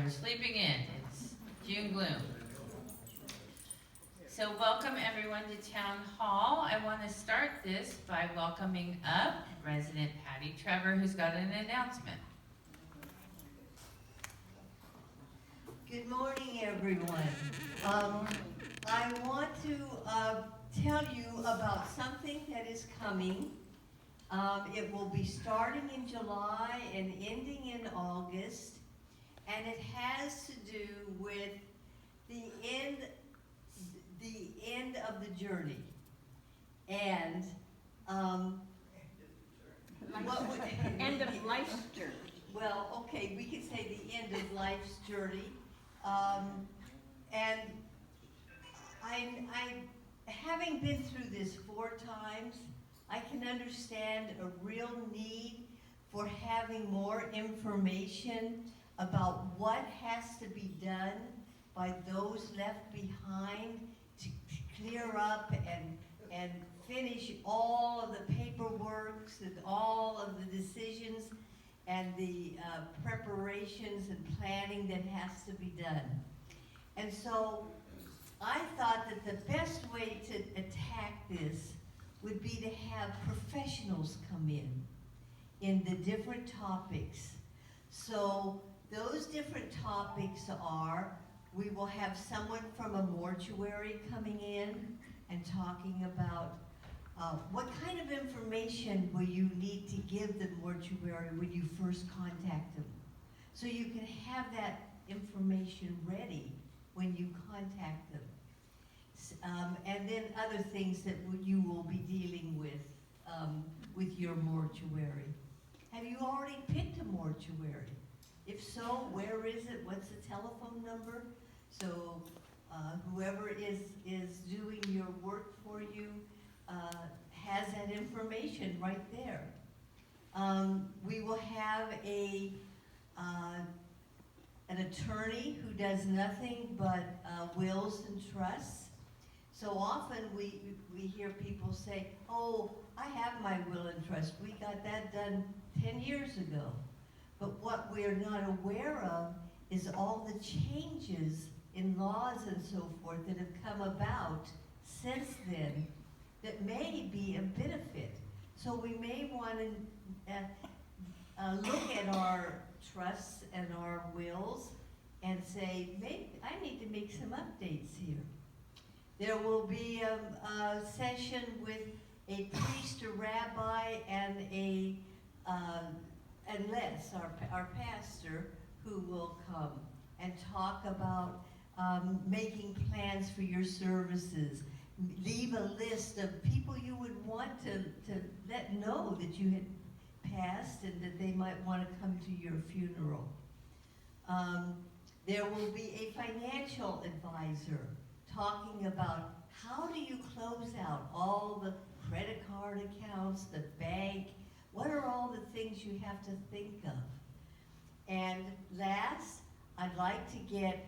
are sleeping in. It's June gloom. So welcome everyone to Town Hall. I want to start this by welcoming up resident Patty Trevor, who's got an announcement. Good morning, everyone. I want to tell you about something that is coming. It will be starting in July and ending in August, and it has to do with the end of the journey. And End of life's journey. well, okay, we could say the end of life's journey. And I, having been through this 4 times, I can understand a real need for having more information about what has to be done by those left behind to clear up and finish all of the paperwork and all of the decisions and the preparations and planning that has to be done. And so I thought that the best way to attack this would be to have professionals come in the different topics. So those different topics are, we will have someone from a mortuary coming in and talking about what kind of information will you need to give the mortuary when you first contact them, so you can have that information ready when you contact them. And then other things that you will be dealing with your mortuary. Have you already picked a mortuary? If so, where is it? What's the telephone number? So whoever is doing your work for you has that information right there. We will have an attorney who does nothing but wills and trusts. So often we hear people say, oh, I have my will and trust. We got that done 10 years ago. But what we're not aware of is all the changes in laws and so forth that have come about since then that may be a benefit. So we may want to look at our trusts and our wills and say, maybe I need to make some updates here. There will be a session with a priest, a rabbi, and Les, our pastor, who will come and talk about making plans for your services. Leave a list of people you would want to let know that you had passed and that they might want to come to your funeral. There will be a financial advisor talking about how do you close out all the credit card accounts, the bank, what are all the things you have to think of. And last, I'd like to get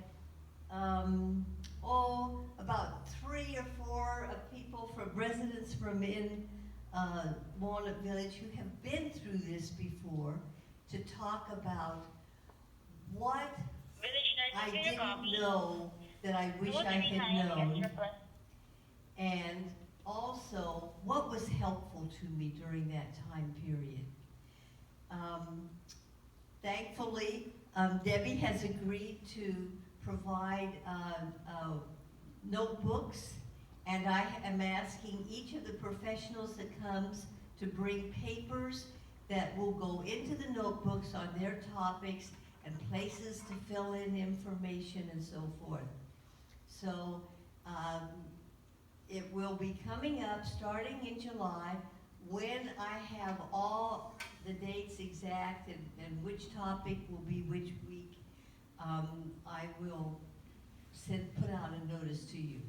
about 3 or 4 people residents from in Walnut Village who have been through this before to talk about what I didn't know that I wish I had known, and also what was helpful to me during that time period. Thankfully, Debbie has agreed to provide notebooks, and I am asking each of the professionals that comes to bring papers that will go into the notebooks on their topics and places to fill in information and so forth. So it will be coming up starting in July. When I have all the dates exact and which topic will be which week, I will put out a notice to you.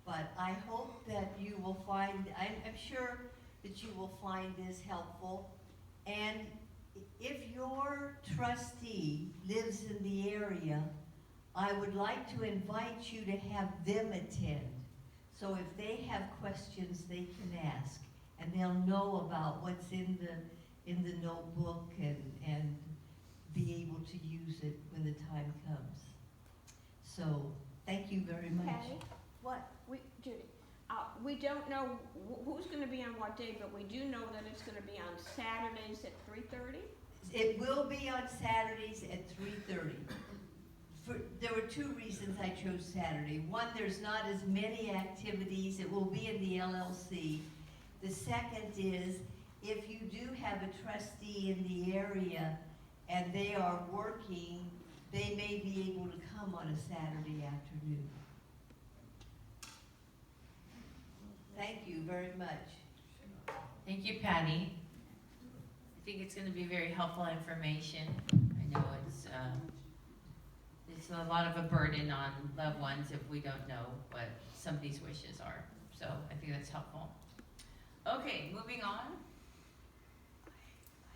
But I hope that you will find, I'm sure that you will find this helpful. And if your trustee lives in the area, I would like to invite you to have them attend. So if they have questions, they can ask, and they'll know about what's in the notebook and be able to use it when the time comes. So, thank you very much. Patty? What? Judy, we don't know who's gonna be on what day, but we do know that it's gonna be on Saturdays at 3:30? It will be on Saturdays at 3:30. There were two reasons I chose Saturday. One, there's not as many activities. It will be in the LLC. The second is, if you do have a trustee in the area and they are working, they may be able to come on a Saturday afternoon. Thank you very much. Thank you, Patty. I think it's gonna be very helpful information. I know it's a lot of a burden on loved ones if we don't know what somebody's wishes are. So I think that's helpful. Okay, moving on.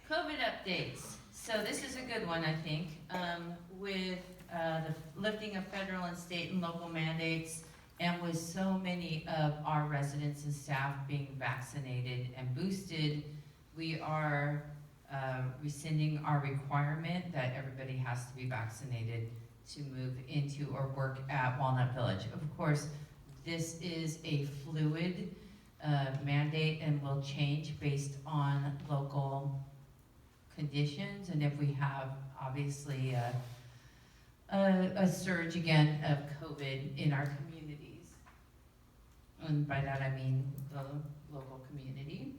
COVID updates. So this is a good one, I think, with the lifting of federal and state and local mandates, and with so many of our residents and staff being vaccinated and boosted, we are rescinding our requirement that everybody has to be vaccinated to move into or work at Walnut Village. Of course, this is a fluid mandate and will change based on local conditions, and if we have obviously a surge again of COVID in our communities. And by that I mean the local community.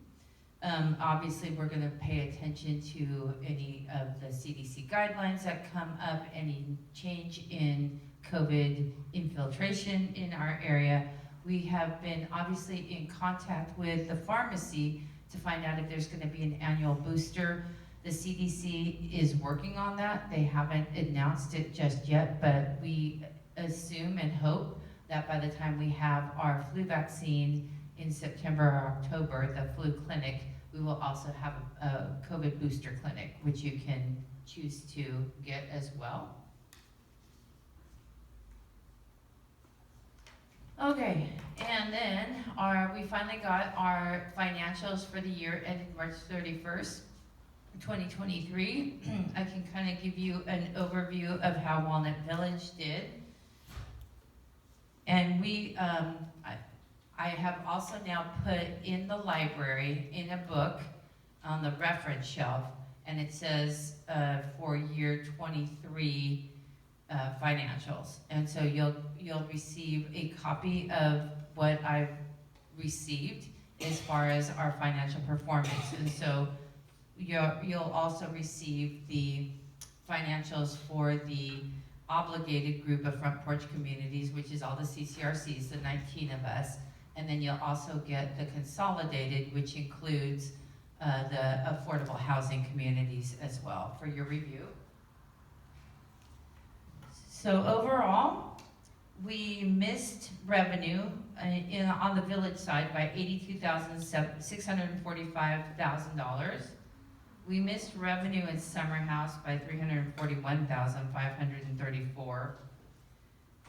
Obviously, we're going to pay attention to any of the CDC guidelines that come up, any change in COVID infiltration in our area. We have been obviously in contact with the pharmacy to find out if there's going to be an annual booster. The CDC is working on that. They haven't announced it just yet, but we assume and hope that by the time we have our flu vaccine in September or October, the flu clinic, we will also have a COVID booster clinic, which you can choose to get as well. Okay, and then we finally got our financials for the year ended March 31st, 2023. I can kind of give you an overview of how Walnut Village did. And we, I have also now put in the library in a book on the reference shelf, and it says for year 23 financials. And so you'll receive a copy of what I've received as far as our financial performance. And so you'll also receive the financials for the obligated group of Front Porch Communities, which is all the CCRCs, the 19 of us. And then you'll also get the consolidated, which includes the affordable housing communities as well for your review. So overall, we missed revenue on the village side by $82,645,000. We missed revenue in Summer House by $341,534.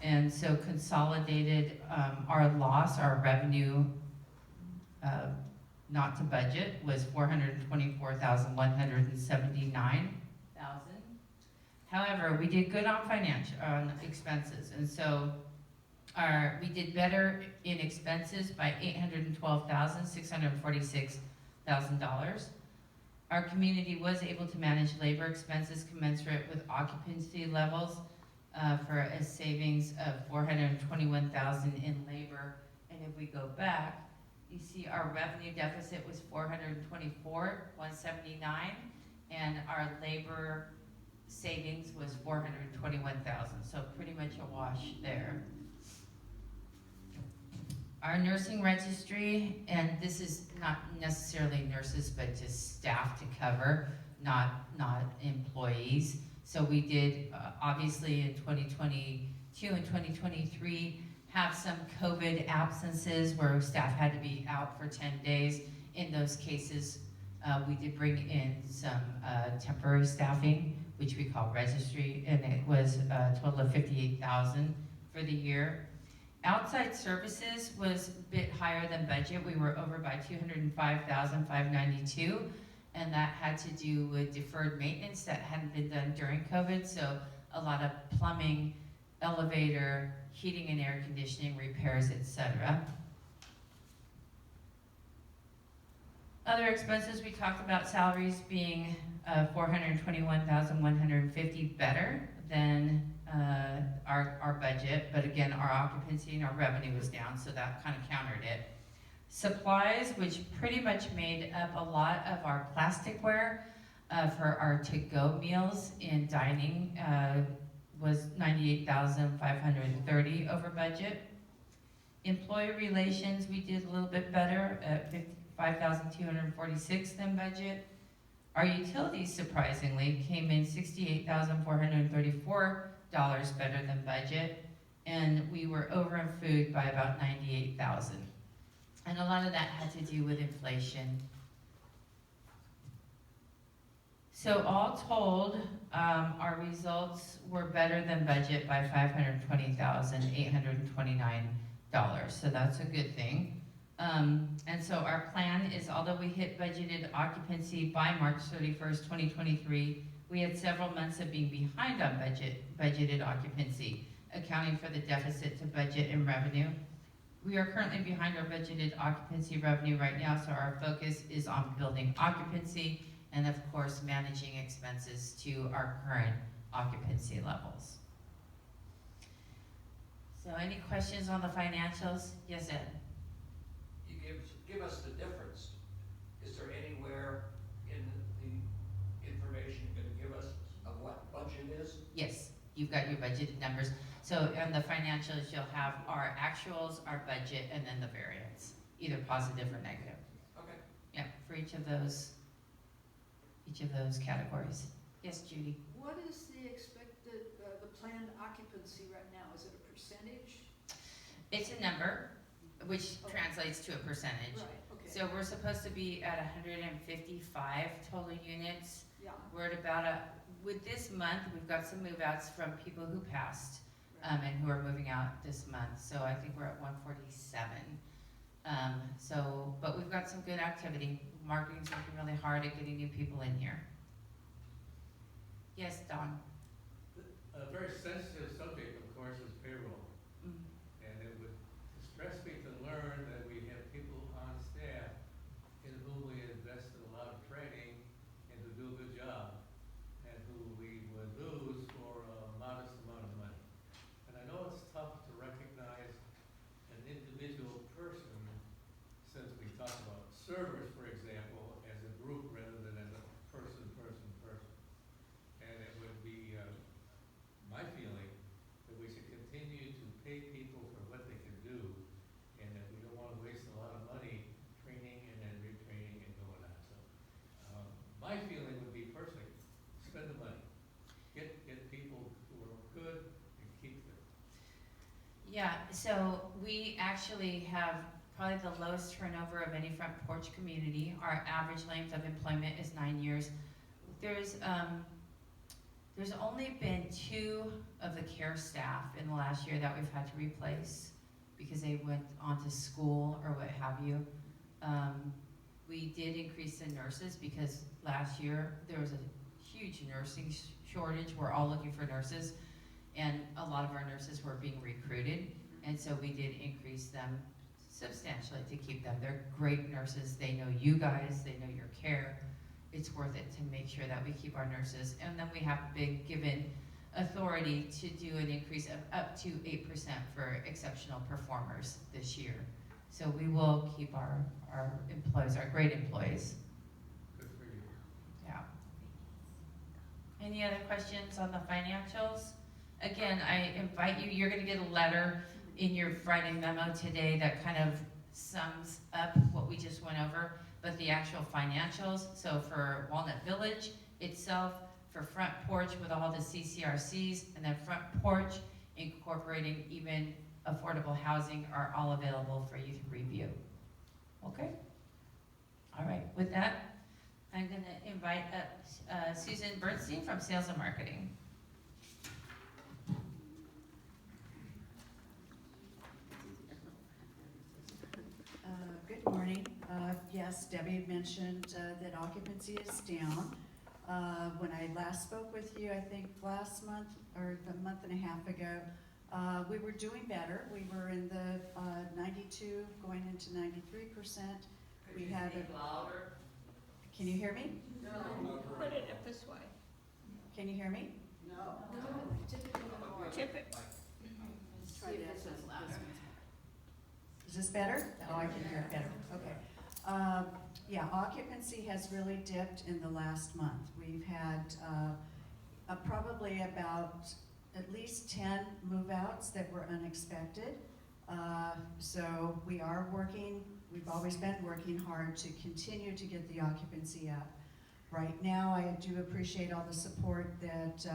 And so consolidated, our loss, our revenue not to budget was $424,179. However, we did good on expenses, and so we did better in expenses by $812,646,000. Our community was able to manage labor expenses commensurate with occupancy levels for a savings of $421,000 in labor. And if we go back, you see our revenue deficit was $424,179, and our labor savings was $421,000. So pretty much a wash there. Our nursing registry, and this is not necessarily nurses, but just staff to cover, not employees. So we did, obviously in 2022 and 2023, have some COVID absences where staff had to be out for 10 days. In those cases, we did bring in some temporary staffing, which we call registry, and it was a total of $58,000 for the year. Outside services was a bit higher than budget. We were over by $205,592, and that had to do with deferred maintenance that hadn't been done during COVID, so a lot of plumbing, elevator, heating and air conditioning repairs, etc. Other expenses, we talked about salaries being $421,150 better than our budget, but again, our occupancy and our revenue was down, so that kind of countered it. Supplies, which pretty much made up a lot of our plasticware for our to-go meals in dining, was $98,530 over budget. Employee relations, we did a little bit better at $5,246 than budget. Our utilities, surprisingly, came in $68,434 better than budget, and we were over in food by about $98,000. And a lot of that had to do with inflation. So all told, our results were better than budget by $520,829. So that's a good thing. And so our plan is, although we hit budgeted occupancy by March 31st, 2023, we had several months of being behind on budgeted occupancy, accounting for the deficit to budget and revenue. We are currently behind our budgeted occupancy revenue right now, so our focus is on building occupancy and of course managing expenses to our current occupancy levels. So any questions on the financials? Yes, Ed? You give us the difference. Is there anywhere in the information you're gonna give us of what budget is? Yes, you've got your budgeted numbers. So on the financials, you'll have our actuals, our budget, and then the variance, either positive or negative. Okay. Yeah, for each of those categories. Yes, Judy? What is the expected, the planned occupancy right now? Is it a percentage? It's a number, which Okay. translates to a percentage. Right, okay. So we're supposed to be at 155 total units. Yeah, We're at about with this month, we've got some move-outs from people who passed, and who are moving out this month. So I think we're at 147. But we've got some good activity. Marketing's working really hard at getting new people in here. Yes, Don? A very sensitive subject, of course, is payroll. Mm. And it would distress me to learn that we have people on staff in whom we invested a lot of training and who do a good job, and who we would lose for a modest amount of money. And I know it's tough to recognize an individual person, since we talk about servers, for example, as a group rather than as a person. And it would be my feeling that we should continue to pay people for what they can do, and that we don't want to waste a lot of money training and then retraining and going on. So my feeling would be personally, spend the money, get people who are good and keep them. Yeah, so we actually have probably the lowest turnover of any front porch community. Our average length of employment is 9 years. There's only been 2 of the care staff in the last year that we've had to replace because they went on to school or what have you. We did increase the nurses because last year there was a huge nursing shortage. We're all looking for nurses, and a lot of our nurses were being recruited, and so we did increase them substantially to keep them. They're great nurses. They know you guys. They know your care. It's worth it to make sure that we keep our nurses. And then we have been given authority to do an increase of up to 8% for exceptional performers this year. So we will keep our employees, our great employees. Good for you. Yeah. Any other questions on the financials? Again, I invite you, you're gonna get a letter in your Friday memo today that kind of sums up what we just went over. But the actual financials, so for Walnut Village itself, for Front Porch with all the CCRCs, and then Front Porch incorporating even affordable housing, are all available for you to review. Okay? All right, with that, I'm gonna invite up Susan Bernstein from Sales and Marketing. Good morning. yes, Debbie had mentioned that occupancy is down. When I last spoke with you, I think last month or a month and a half ago, we were doing better. We were in the 92, going into 93%. We had louder? Can you hear me? Put it up this way. Can you hear me? No, typically more. Tip it. Try this one. Is this better? Oh, I can hear it better. Okay. Yeah, occupancy has really dipped in the last month. We've had probably about at least 10 move-outs that were unexpected. So we are working, we've always been working hard to continue to get the occupancy up. Right now, I do appreciate all the support that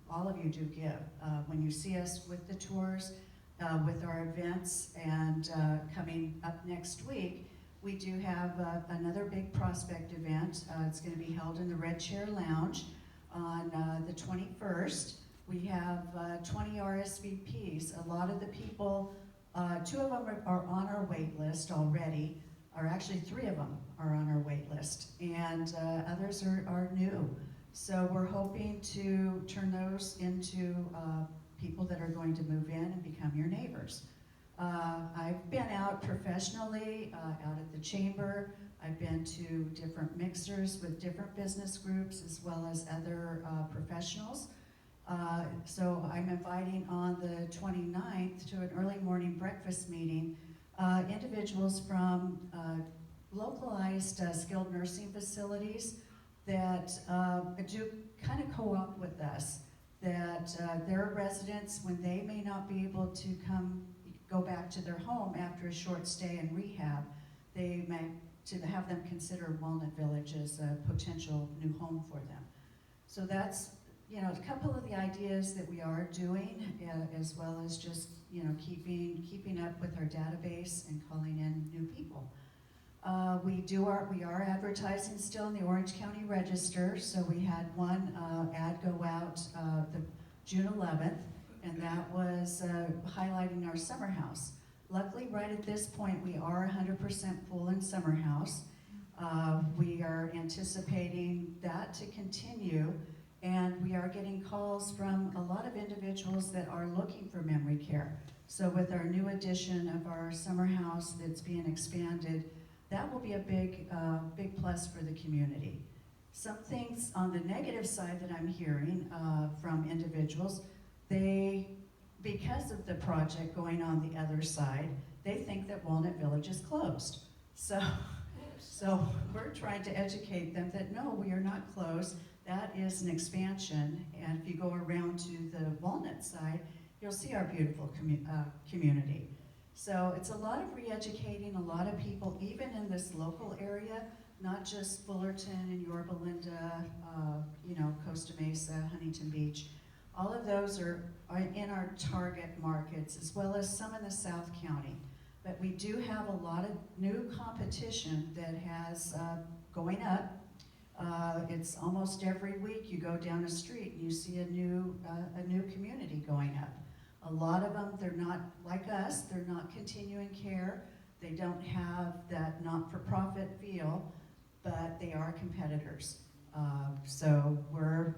all of you do give. When you see us with the tours, with our events, and coming up next week, we do have another big prospect event. It's going to be held in the Red Chair Lounge on the 21st. We have 20 RSVPs. A lot of the people, 2 of them are on our wait list already, or actually 3 of them are on our wait list, and others are new. So we're hoping to turn those into people that are going to move in and become your neighbors. I've been out professionally, out at the chamber. I've been to different mixers with different business groups as well as other professionals. So I'm inviting on the 29th to an early morning breakfast meeting individuals from localized skilled nursing facilities that do kind of co-op with us, that their residents, when they may not be able to go back to their home after a short stay in rehab, they may to have them consider Walnut Village as a potential new home for them. So that's, you know, a couple of the ideas that we are doing, as well as just, you know, keeping up with our database and calling in new people. We are advertising still in the Orange County Register, so we had one ad go out the June 11th, and that was highlighting our summer house. Luckily, right at this point, we are 100% full in summer house. We are anticipating that to continue, and we are getting calls from a lot of individuals that are looking for memory care. So with our new addition of our summer house that's being expanded, that will be a big plus for the community. Some things on the negative side that I'm hearing from individuals, because of the project going on the other side, they think that Walnut Village is closed. So we're trying to educate them that no, we are not closed. That is an expansion, and if you go around to the Walnut side, you'll see our beautiful community. So it's a lot of re-educating a lot of people, even in this local area, not just Fullerton and Yorba Linda, you know, Costa Mesa, Huntington Beach. All of those are in our target markets, as well as some in the South County. But we do have a lot of new competition that has going up. It's almost every week you go down a street and you see a new community going up. A lot of them, they're not like us, they're not continuing care. They don't have that not-for-profit feel, but they are competitors. So we're,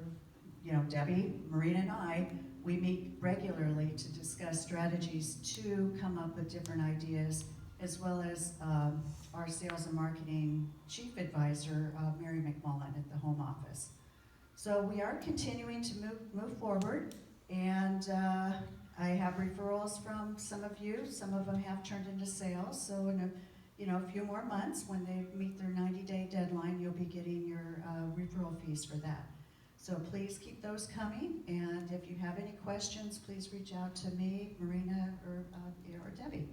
you know, Debbie, Marina, and I, we meet regularly to discuss strategies to come up with different ideas, as well as our sales and marketing chief advisor, Mary McMullen at the home office. So we are continuing to move forward, and I have referrals from some of you. Some of them have turned into sales. So in a few more months, when they meet their 90-day deadline, you'll be getting your referral fees for that. So please keep those coming, and if you have any questions, please reach out to me, Marina, or Debbie.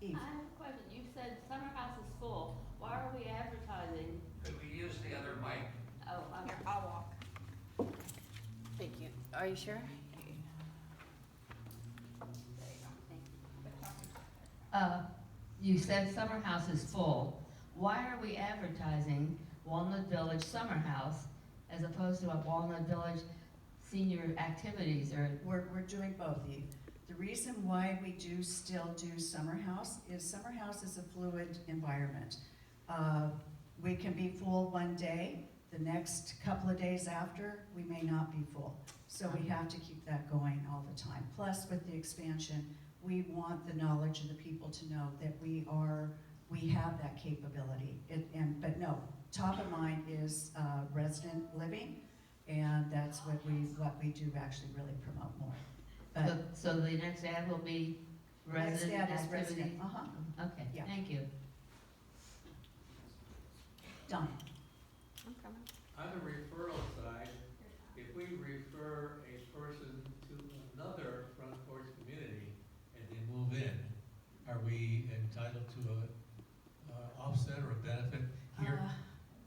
Eve. I have a question. You said summer house is full. Why are we advertising? Could we use the other mic? Oh, Here, I'll walk. thank you. Are you sure? You said summer house is full. Why are we advertising Walnut Village Summer House as opposed to a Walnut Village senior activities or? We're doing both, Eve. The reason why we do still do summer house is a fluid environment. We can be full one day, the next couple of days after, we may not be full. So we have to keep that going all the time. Plus, with the expansion, we want the knowledge of the people to know that we have that capability. But no, top of mind is resident living, and that's what we do actually really promote more. But So the next ad will be next resident ad is activity? resident, Okay, Yeah. thank you. Done. I'm coming. On the referral side, if we refer a person to another front porch community and they move in, are we entitled to a offset or a benefit here?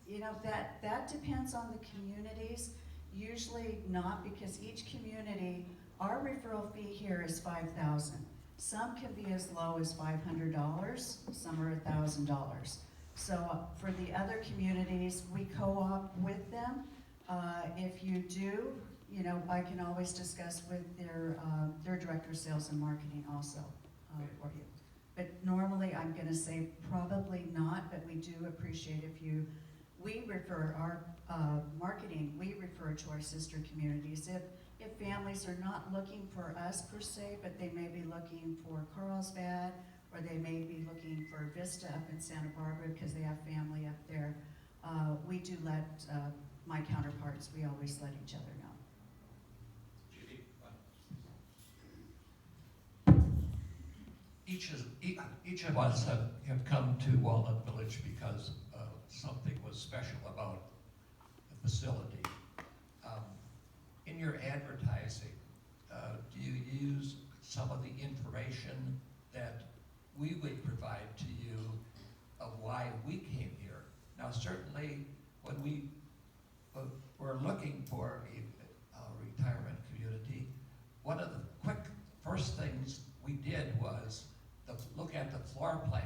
You know, that depends on the communities. Usually not, because each community, our referral fee here is $5,000. Some can be as low as $500, some are $1,000. So for the other communities, we co-op with them. If you do, you know, I can always discuss with their director of sales and marketing also for you. But normally, I'm gonna say probably not, but we do appreciate if we refer our marketing, we refer to our sister communities. If families are not looking for us per se, but they may be looking for Carlsbad, or they may be looking for Vista up in Santa Barbara because they have family up there, we do let my counterparts, we always let each other know. Judy, each of us have come to Walnut Village because something was special about the facility. In your advertising, do you use some of the information that we would provide to you of why we came here? Now, certainly, when we were looking for a retirement community, one of the quick first things we did was look at the floor plan.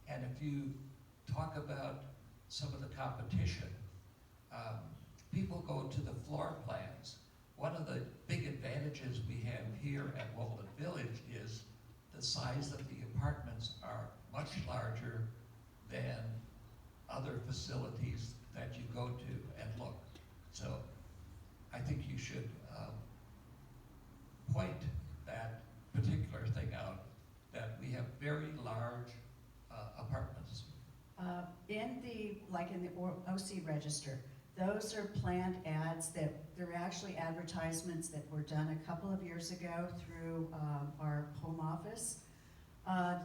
And if you talk about some of the competition, people go to the floor plans. One of the big advantages we have here at Walnut Village is the size of the apartments are much larger than other facilities that you go to and look. So I think you should point that particular thing out, that we have very large apartments. In the OC register, those are planned ads they're actually advertisements that were done a couple of years ago through our home office.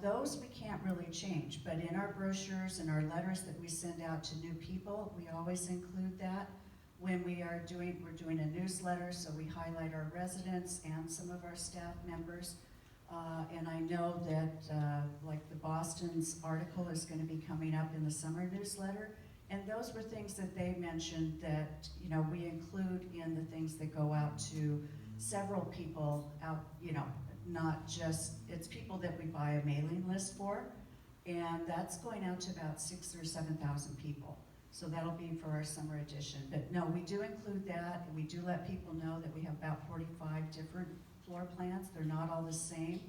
Those we can't really change, but in our brochures and our letters that we send out to new people, we always include that. When we're doing a newsletter, so we highlight our residents and some of our staff members. And I know that like the Boston's article is going to be coming up in the summer newsletter. And those were things that they mentioned that, you know, we include in the things that go out to several people out, you know, not just, it's people that we buy a mailing list for. And that's going out to about 6,000 or 7,000 people. So that'll be for our summer edition. But no, we do include that, and we do let people know that we have about 45 different floor plans. They're not all the same.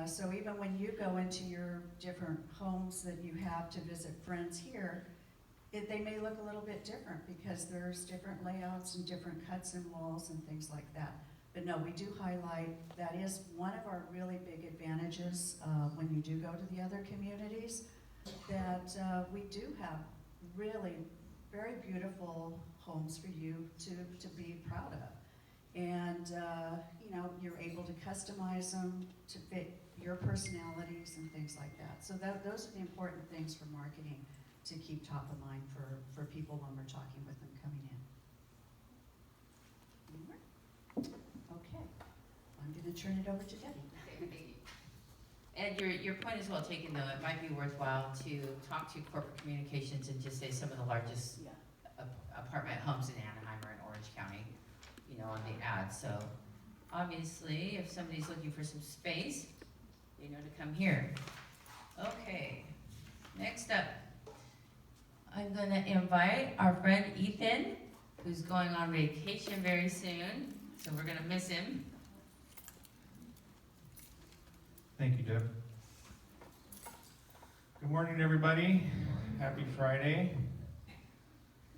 So even when you go into your different homes that you have to visit friends here, they may look a little bit different because there's different layouts and different cuts in walls and things like that. But no, we do highlight, that is one of our really big advantages when you do go to the other communities, that we do have really very beautiful homes for you to be proud of. And you know, you're able to customize them to fit your personalities and things like that. So those are the important things for marketing to keep top of mind for people when we're talking with them coming in. Okay, I'm gonna turn it over to Debbie. Ed, your point is well taken, though. It might be worthwhile to talk to corporate communications and just say some of the largest apartment homes in Anaheim or in Orange County, you know, on the ad. So obviously, if somebody's looking for some space, they know to come here. Okay, next up, I'm gonna invite our friend Ethan, who's going on vacation very soon, so we're gonna miss him. Thank you, Deb. Good morning, everybody. Happy Friday.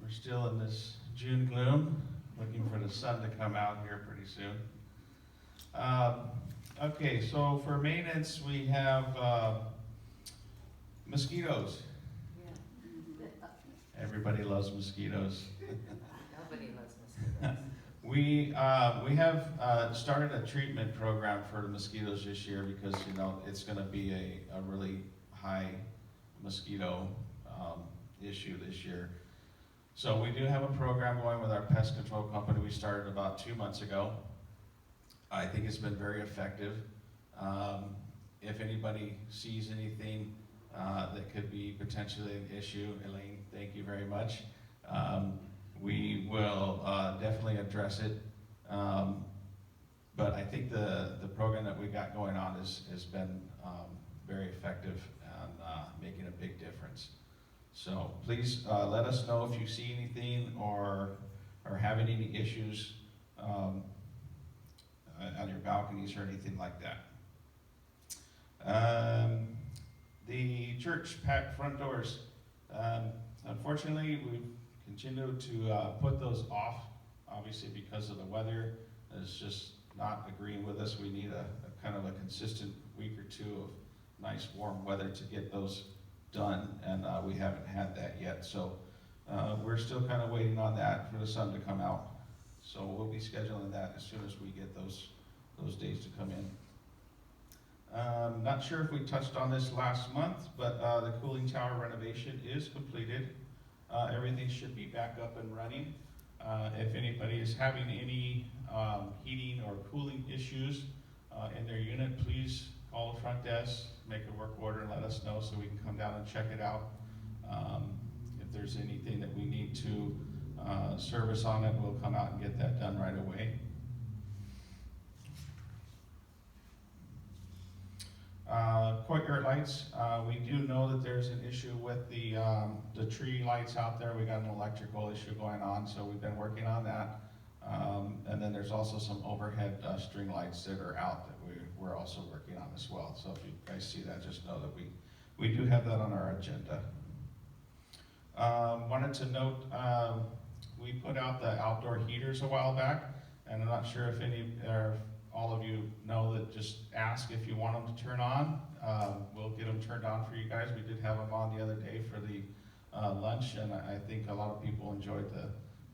We're still in this June gloom, looking for the sun to come out here pretty soon. Okay, so for maintenance, we have mosquitoes. Everybody loves mosquitoes. Nobody loves mosquitoes. We have started a treatment program for the mosquitoes this year because, you know, it's gonna be a really high mosquito issue this year. So we do have a program going with our pest control company. We started about 2 months ago. I think it's been very effective. If anybody sees anything that could be potentially an issue, Elaine, thank you very much. We will definitely address it. But I think the program that we got going on has been very effective and making a big difference. So please let us know if you see anything or are having any issues on your balconies or anything like that. The church front doors, unfortunately, we've continued to put those off, obviously because of the weather. It's just not agreeing with us. We need a kind of a consistent week or two of nice warm weather to get those done, and we haven't had that yet. So we're still kind of waiting on that for the sun to come out. So we'll be scheduling that as soon as we get those days to come in. Not sure if we touched on this last month, but the cooling tower renovation is completed. Everything should be back up and running. If anybody is having any heating or cooling issues in their unit, please call the front desk, make a work order, and let us know so we can come down and check it out. If there's anything that we need to service on it, we'll come out and get that done right away. Courtyard lights, we do know that there's an issue with the tree lights out there. We got an electrical issue going on, so we've been working on that. And then there's also some overhead string lights that are out that we're also working on as well. So if you guys see that, just know that we do have that on our agenda. Wanted to note, we put out the outdoor heaters a while back, and I'm not sure if all of you know that. Just ask if you want them to turn on. We'll get them turned on for you guys. We did have them on the other day for the lunch, and I think a lot of people enjoyed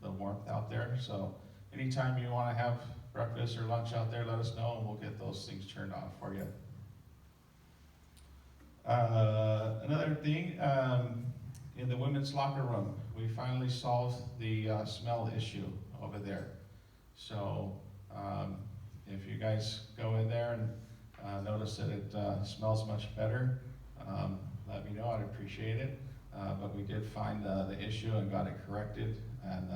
the warmth out there. So anytime you want to have breakfast or lunch out there, let us know and we'll get those things turned on for you. Another thing, in the women's locker room, we finally solved the smell issue over there. So if you guys go in there and notice that it smells much better, let me know, I'd appreciate it. But we did find the issue and got it corrected, and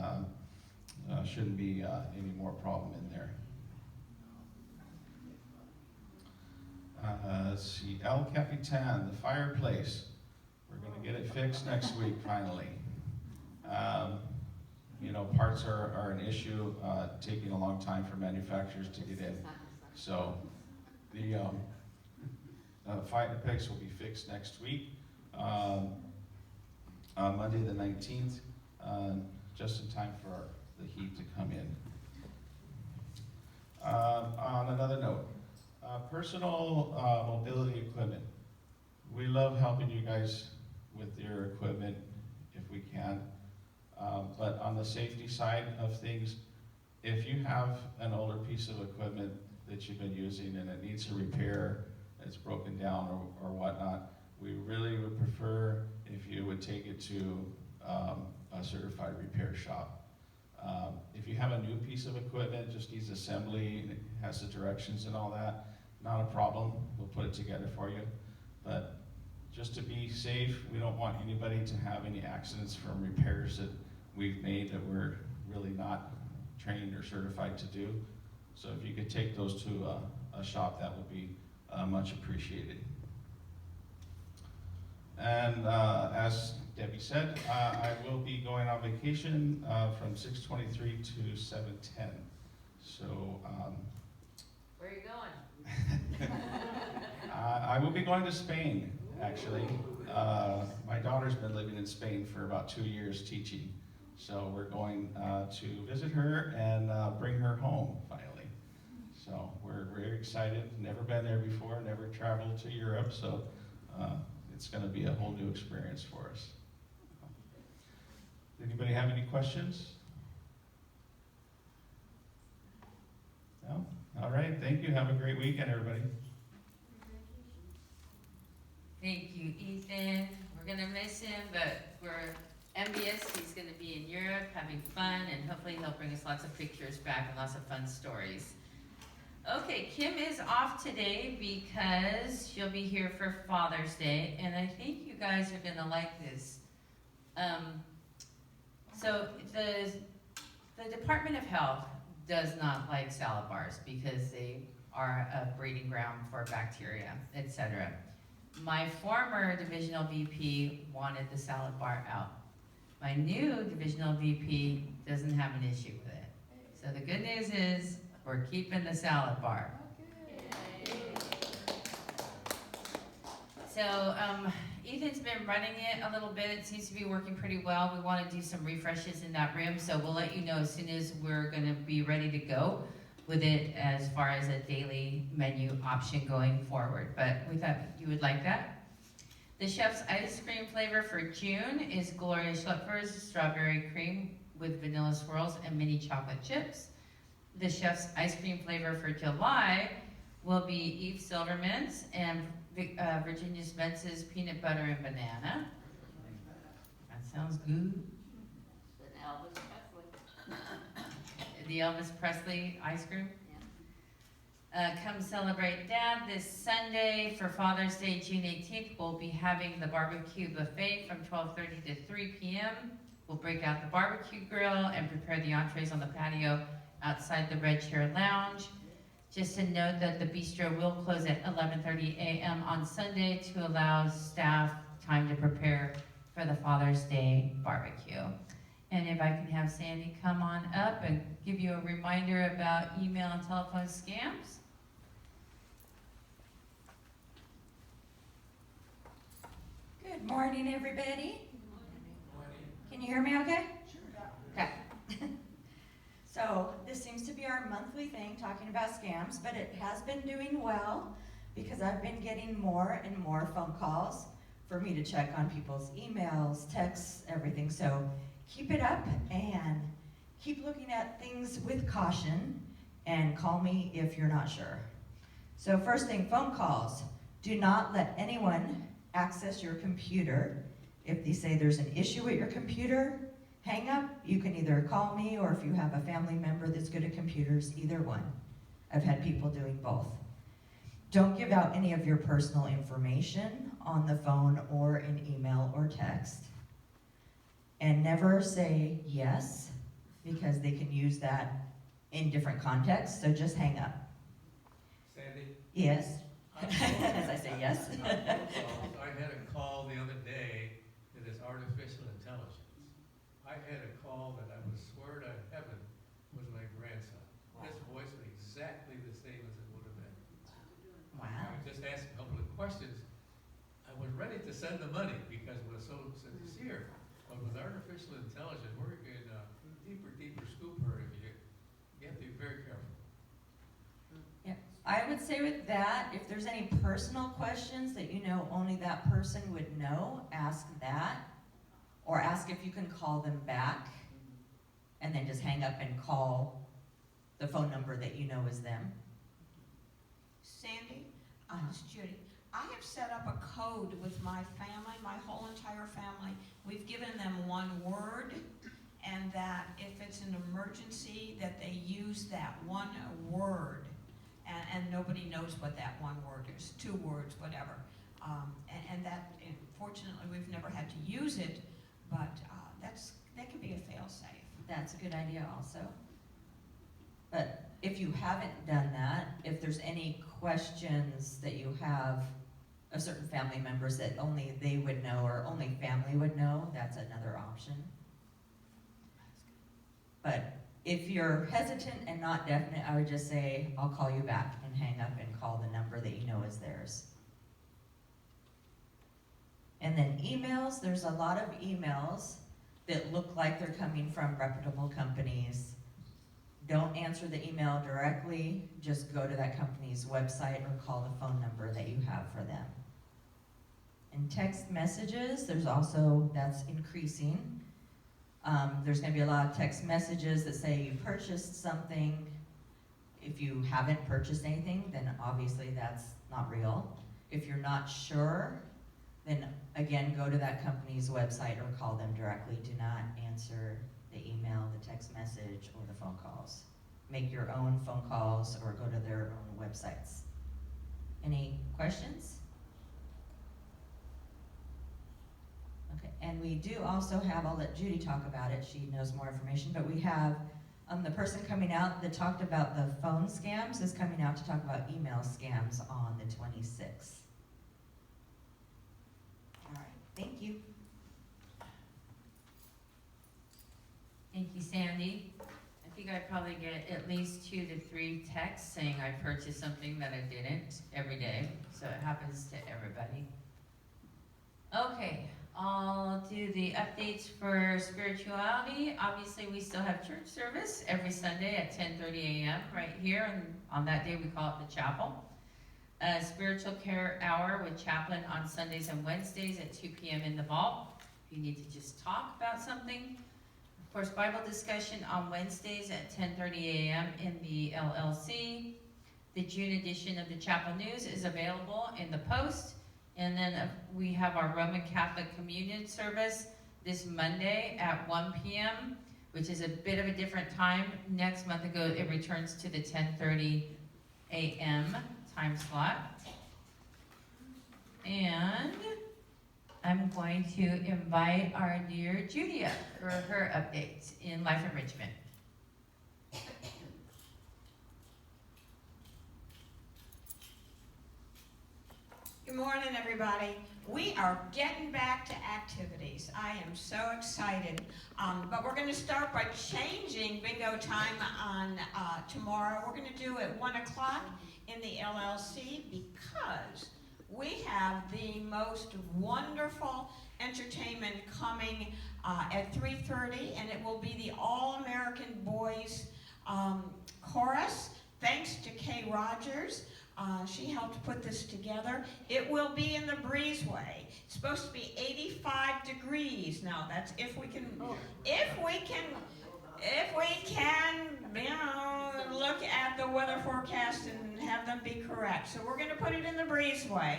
shouldn't be any more problem in there. Let's see, El Capitan, the fireplace. We're gonna get it fixed next week, finally. You know, parts are an issue, taking a long time for manufacturers to get in. So the fireplace will be fixed next week, on Monday the 19th, just in time for the heat to come in. On another note, personal mobility equipment. We love helping you guys with your equipment if we can. But on the safety side of things, if you have an older piece of equipment that you've been using and it needs a repair, it's broken down or whatnot, we really would prefer if you would take it to a certified repair shop. If you have a new piece of equipment, just needs assembly, and it has the directions and all that, not a problem, we'll put it together for you. But just to be safe, we don't want anybody to have any accidents from repairs that we've made that we're really not trained or certified to do. So if you could take those to a shop, that would be much appreciated. And as Debbie said, I will be going on vacation from 6/23 to 7/10. So Where are you going? I will be going to Spain, actually. My daughter's been living in Spain for about 2 years teaching. So we're going to visit her and bring her home finally. So we're very excited. Never been there before, never traveled to Europe. So it's going to be a whole new experience for us. Anybody have any questions? No? All right, thank you. Have a great weekend, everybody. Thank you, Ethan. We're gonna miss him, but for MBS, he's gonna be in Europe having fun, and hopefully he'll bring us lots of pictures back and lots of fun stories. Okay, Kim is off today because she'll be here for Father's Day, and I think you guys are gonna like this. So the Department of Health does not like salad bars because they are a breeding ground for bacteria, etc. My former divisional VP wanted the salad bar out. My new divisional VP doesn't have an issue with it. So the good news is we're keeping the salad bar. So Ethan's been running it a little bit. It seems to be working pretty well. We want to do some refreshes in that room, so we'll let you know as soon as we're going to be ready to go with it as far as a daily menu option going forward. But we thought you would like that. The chef's ice cream flavor for June is Gloria Schlepfer's strawberry cream with vanilla swirls and mini chocolate chips. The chef's ice cream flavor for July will be Eve Silverman's and Virginia Spence's peanut butter and banana. That sounds good. Then Elvis Presley. The Elvis Presley ice cream. Come celebrate Dad this Sunday for Father's Day, June 18th. We'll be having the barbecue buffet from 12:30 to 3 p.m. We'll break out the barbecue grill and prepare the entrees on the patio outside the Red Chair Lounge. Just to note that the bistro will close at 11:30 a.m. on Sunday to allow staff time to prepare for the Father's Day barbecue. And if I can have Sandy come on up and give you a reminder about email and telephone scams. Good morning, everybody. Can you hear me okay? Okay. So this seems to be our monthly thing, talking about scams, but it has been doing well because I've been getting more and more phone calls for me to check on people's emails, texts, everything. So keep it up and keep looking at things with caution and call me if you're not sure. So first thing, phone calls. Do not let anyone access your computer. If they say there's an issue with your computer, hang up. You can either call me, or if you have a family member that's good at computers, either one. I've had people doing both. Don't give out any of your personal information on the phone or in email or text. And never say yes, because they can use that in different contexts, so just hang up. Sandy? Yes. As I say yes. I had a call the other day that is artificial intelligence. I had a call that I would swear to heaven was my grandson. His voice was exactly the same as it would have been. Wow. I just asked a couple of questions. I was ready to send the money because it was so sincere. But with artificial intelligence, we're in a deeper scoop here. You have to be very careful. I would say with that, if there's any personal questions that you know only that person would know, ask that. Or ask if you can call them back, and then just hang up and call the phone number that you know is them. Sandy, it's Judy. I have set up a code with my family, my whole entire family. We've given them one word, and that if it's an emergency, that they use that one word. And nobody knows what that one word is, 2 words, whatever. And that, fortunately, we've never had to use it, but that could be a fail-safe. That's a good idea also. But if you haven't done that, if there's any questions that you have of certain family members that only they would know or only family would know, that's another option. But if you're hesitant and not definite, I would just say, I'll call you back, and hang up and call the number that you know is theirs. And then emails, there's a lot of emails that look like they're coming from reputable companies. Don't answer the email directly, just go to that company's website or call the phone number that you have for them. And text messages, that's increasing. There's gonna be a lot of text messages that say you purchased something. If you haven't purchased anything, then obviously that's not real. If you're not sure, then again, go to that company's website or call them directly. Do not answer the email, the text message, or the phone calls. Make your own phone calls or go to their own websites. Any questions? Okay, and we do also have, I'll let Judy talk about it, she knows more information, but we have the person coming out that talked about the phone scams is coming out to talk about email scams on the 26th. All right, thank you. Thank you, Sandy. I think I probably get at least 2 to 3 texts saying I purchased something that I didn't every day, so it happens to everybody. Okay, I'll do the updates for spirituality. Obviously, we still have church service every Sunday at 10:30 a.m. right here, and on that day we call it the chapel. Spiritual care hour with chaplain on Sundays and Wednesdays at 2 p.m. in the vault. If you need to just talk about something. Of course, Bible discussion on Wednesdays at 10:30 a.m. in the LLC. The June edition of the Chapel News is available in the Post. And then we have our Roman Catholic Communion service this Monday at 1 p.m., which is a bit of a different time. Next month it returns to the 10:30 a.m. time slot. And I'm going to invite our dear Judy up for her updates in Life Enrichment. Good morning, everybody. We are getting back to activities. I am so excited. But we're going to start by changing bingo time on tomorrow. We're going to do it 1 o'clock in the LLC because we have the most wonderful entertainment coming at 3:30, and it will be the All-American Boys Chorus. Thanks to Kay Rogers. She helped put this together. It will be in the breezeway. It's supposed to be 85 degrees. Now, that's if we can, look at the weather forecast and have them be correct. So we're going to put it in the breezeway.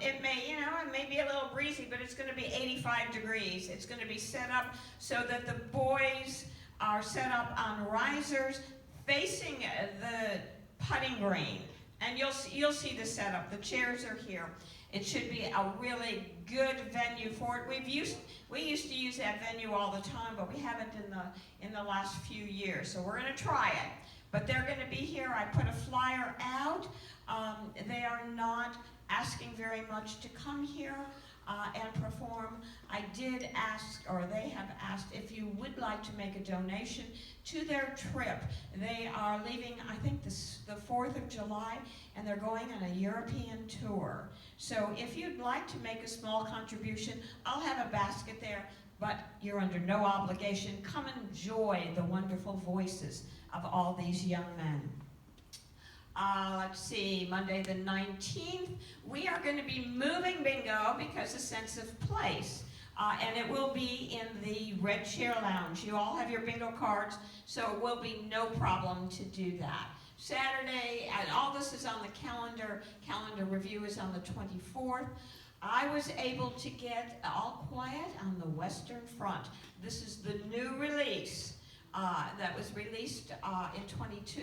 It may be a little breezy, but it's going to be 85 degrees. It's going to be set up so that the boys are set up on risers facing the putting green. And you'll see the setup. The chairs are here. It should be a really good venue for it. We used to use that venue all the time, but we haven't in the last few years. So we're going to try it. But they're going to be here. I put a flyer out. They are not asking very much to come here and perform. I did ask, or they have asked, if you would like to make a donation to their trip. They are leaving, I think, the 4th of July, and they're going on a European tour. So if you'd like to make a small contribution, I'll have a basket there, but you're under no obligation. Come enjoy the wonderful voices of all these young men. Let's see, Monday the 19th, we are going to be moving bingo because of sense of place. And it will be in the Red Chair Lounge. You all have your bingo cards, so it will be no problem to do that. Saturday, and all this is on the calendar. Calendar review is on the 24th. I was able to get All Quiet on the Western Front. This is the new release that was released in 22.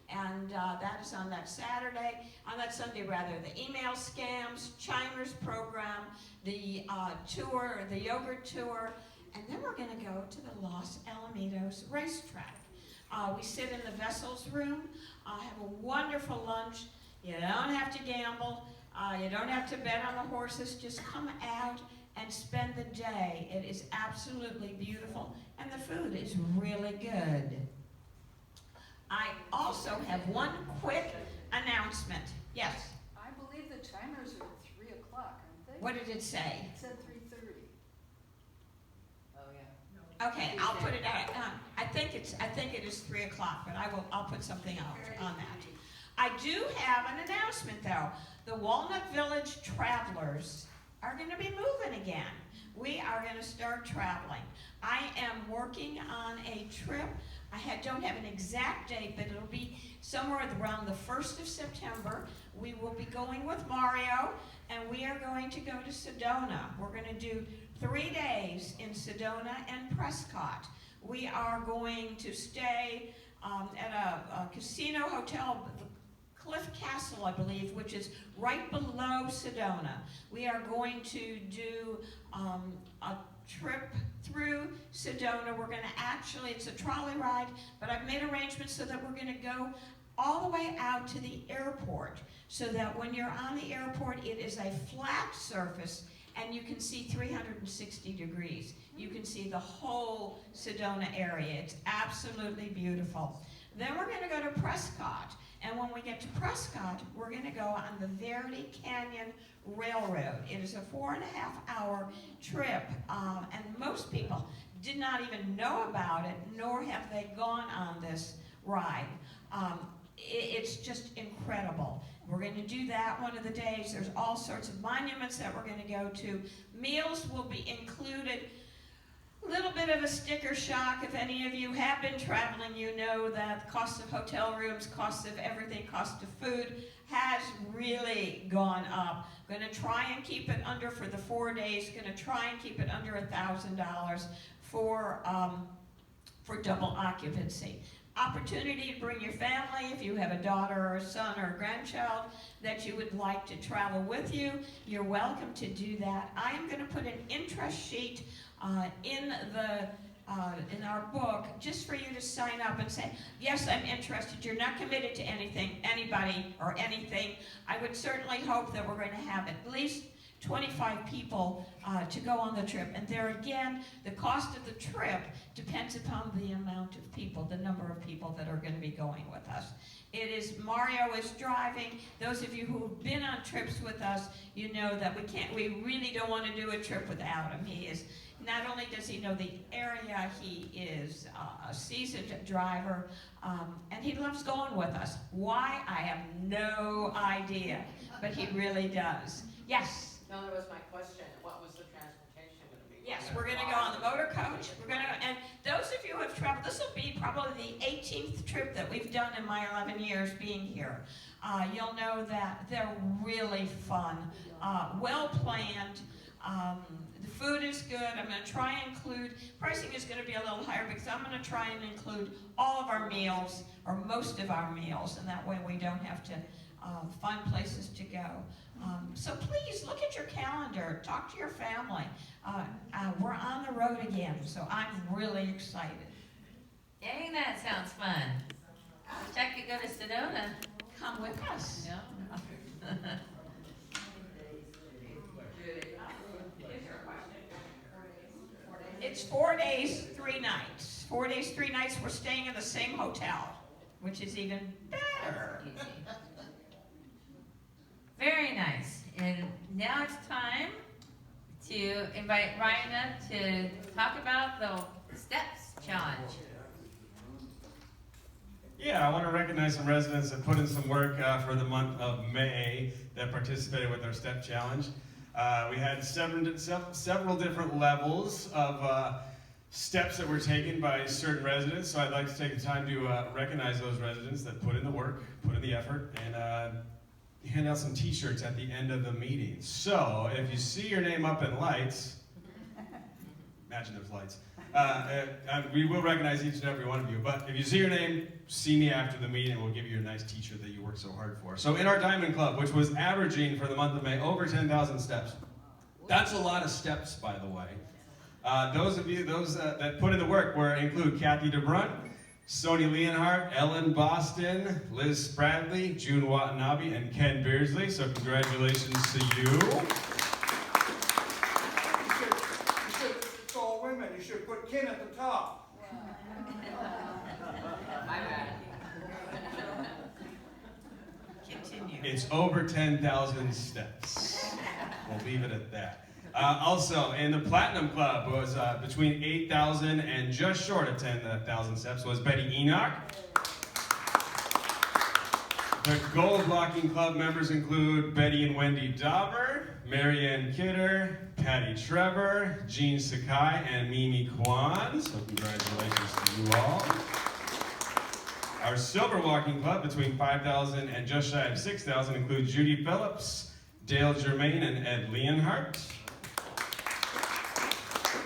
And that is on that Sunday, the email scams, Chimers program, the tour, the yogurt tour, and then we're going to go to the Los Alamitos racetrack. We sit in the Vessels room, have a wonderful lunch. You don't have to gamble. You don't have to bet on the horses. Just come out and spend the day. It is absolutely beautiful, and the food is really good. I also have one quick announcement. Yes? I believe the timers are at 3 o'clock, aren't they? What did it say? Okay, I'll put it out. I think it is 3 o'clock, but I'll put something out on that. I do have an announcement though. The Walnut Village Travelers are going to be moving again. We are going to start traveling. I am working on a trip. Don't have an exact date, but it'll be somewhere around the 1st of September. We will be going with Mario, and we are going to go to Sedona. We're going to do 3 days in Sedona and Prescott. We are going to stay at a casino hotel, Cliff Castle, I believe, which is right below Sedona. We are going to do a trip through Sedona. We're going to it's a trolley ride, but I've made arrangements so that we're going to go all the way out to the airport, so that when you're on the airport, it is a flat surface and you can see 360 degrees. You can see the whole Sedona area. It's absolutely beautiful. Then we're going to go to Prescott. And when we get to Prescott, we're going to go on the Verity Canyon Railroad. It is a 4.5-hour trip, and most people did not even know about it, nor have they gone on this ride. It's just incredible. We're going to do that one of the days. There's all sorts of monuments that we're going to go to. Meals will be included. A little bit of a sticker shock. If any of you have been traveling, you know that the cost of hotel rooms, cost of everything, cost of food has really gone up. Going to try and keep it under for the 4 days. Going to try and keep it under $1,000 for double occupancy. Opportunity to bring your family, if you have a daughter or a son or a grandchild that you would like to travel with you, you're welcome to do that. I am going to put an interest sheet in our book, just for you to sign up and say, yes, I'm interested. You're not committed to anything, anybody, or anything. I would certainly hope that we're going to have at least 25 people to go on the trip. And there again, the cost of the trip depends upon the amount of people, the number of people that are going to be going with us. Mario is driving. Those of you who have been on trips with us, you know that we really don't want to do a trip without him. Not only does he know the area, he is a seasoned driver, and he loves going with us. Why? I have no idea, but he really does. Yes? No, that was my question. What was the transportation going to be? Yes, we're going to go on the motor coach. And those of you who have traveled, this will be probably the 18th trip that we've done in my 11 years being here. You'll know that they're really fun, well planned. The food is good. I'm going to try and include, pricing is going to be a little higher because I'm going to try and include all of our meals, or most of our meals, and that way we don't have to find places to go. So please look at your calendar, talk to your family. We're on the road again, so I'm really excited. Dang, that sounds fun. Wish I could go to Sedona. Come with us. No? It's 4 days, 3 nights. 4 days, 3 nights. We're staying in the same hotel, which is even better. Very nice. And now it's time to invite Ryan up to talk about the STEPS Challenge. Yeah, I want to recognize some residents that put in some work for the month of May that participated with our STEP Challenge. We had several different levels of steps that were taken by certain residents, so I'd like to take the time to recognize those residents that put in the work, put in the effort, and hand out some t-shirts at the end of the meeting. So, if you see your name up in lights, imagine there's lights, we will recognize each and every one of you, but if you see your name, see me after the meeting and we'll give you a nice t-shirt that you worked so hard for. So in our Diamond Club, which was averaging for the month of May over 10,000 steps. That's a lot of steps, by the way. Those that put in the work include Kathy DeBrunt, Sony Leonhardt, Ellen Boston, Liz Spradley, June Watanabe, and Ken Beardsley. So congratulations to you. It's all women. You should put Ken at the top. My bad. Continue. It's over 10,000 steps. We'll leave it at that. Also, in the Platinum Club was between 8,000 and just short of 10,000 steps was Betty Enoch. The Gold Walking Club members include Betty and Wendy Dauber, Marianne Kidder, Patty Trevor, Jean Sakai, and Mimi Kwan. So congratulations to you all. Our Silver Walking Club between 5,000 and just shy of 6,000 include Judy Phillips, Dale Germain, and Ed Leonhardt.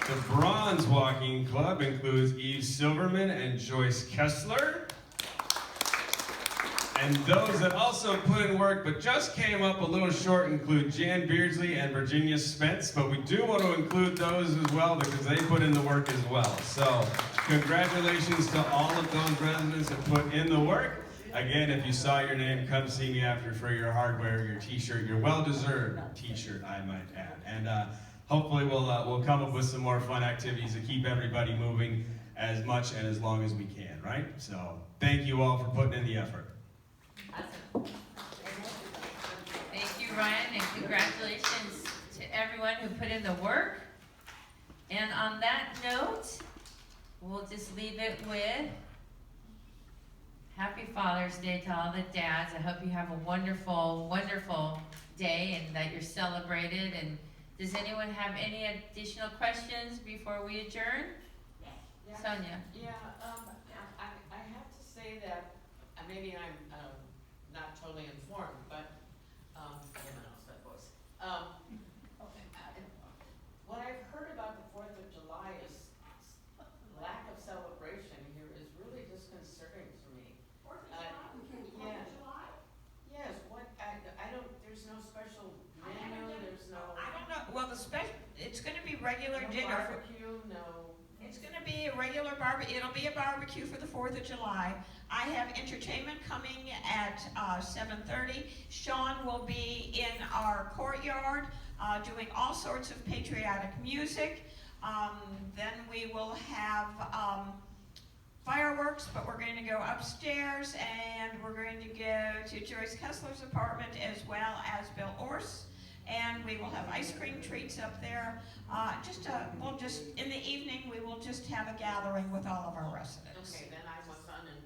The Bronze Walking Club includes Eve Silverman and Joyce Kessler. And those that also put in work but just came up a little short include Jan Beardsley and Virginia Spence, but we do want to include those as well because they put in the work as well. So congratulations to all of those residents that put in the work. Again, if you saw your name, come see me after for your hardware, your t-shirt, your well-deserved t-shirt, I might add. And hopefully we'll come up with some more fun activities to keep everybody moving as much and as long as we can, right? So thank you all for putting in the effort. Thank you, Ryan, and congratulations to everyone who put in the work. And on that note, we'll just leave it with Happy Father's Day to all the dads. I hope you have a wonderful, wonderful day and that you're celebrated. And does anyone have any additional questions before we adjourn? Yeah. Sonia? Yeah, I have to say that, maybe I'm not totally informed, but, what I've heard about the 4th of July is lack of celebration here is really disconcerting to me. 4th of July? We can't 4th of July? Yes, I don't, there's no special menu, there's no. I don't know, well, it's gonna be regular No dinner. barbecue, no. It's gonna be a regular it'll be a barbecue for the 4th of July. I have entertainment coming at 7:30. Sean will be in our courtyard doing all sorts of patriotic music. Then we will have fireworks, but we're going to go upstairs and we're going to go to Joyce Kessler's apartment as well as Bill Orse. And we will have ice cream treats up there. In the evening, we will just have a gathering with all of our residents. Okay, then I was uninformed.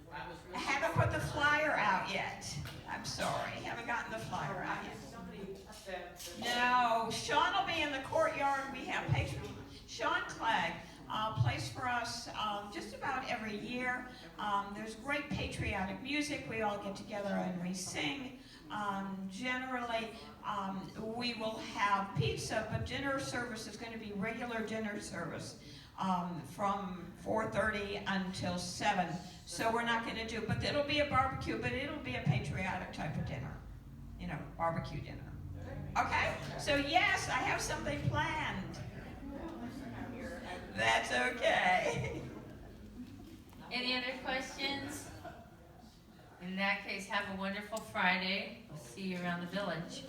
I haven't put the flyer out yet. I'm sorry, haven't gotten the flyer out yet. Somebody said. No, Sean will be in the courtyard. We have Sean Clegg plays for us just about every year. There's great patriotic music. We all get together and we sing. Generally, we will have pizza, but dinner service is going to be regular dinner service from 4:30 until 7. So we're not going to do, but it'll be a barbecue, but it'll be a patriotic type of dinner, barbecue dinner. Okay? So yes, I have something planned. That's okay. Any other questions? In that case, have a wonderful Friday. We'll see you around the village.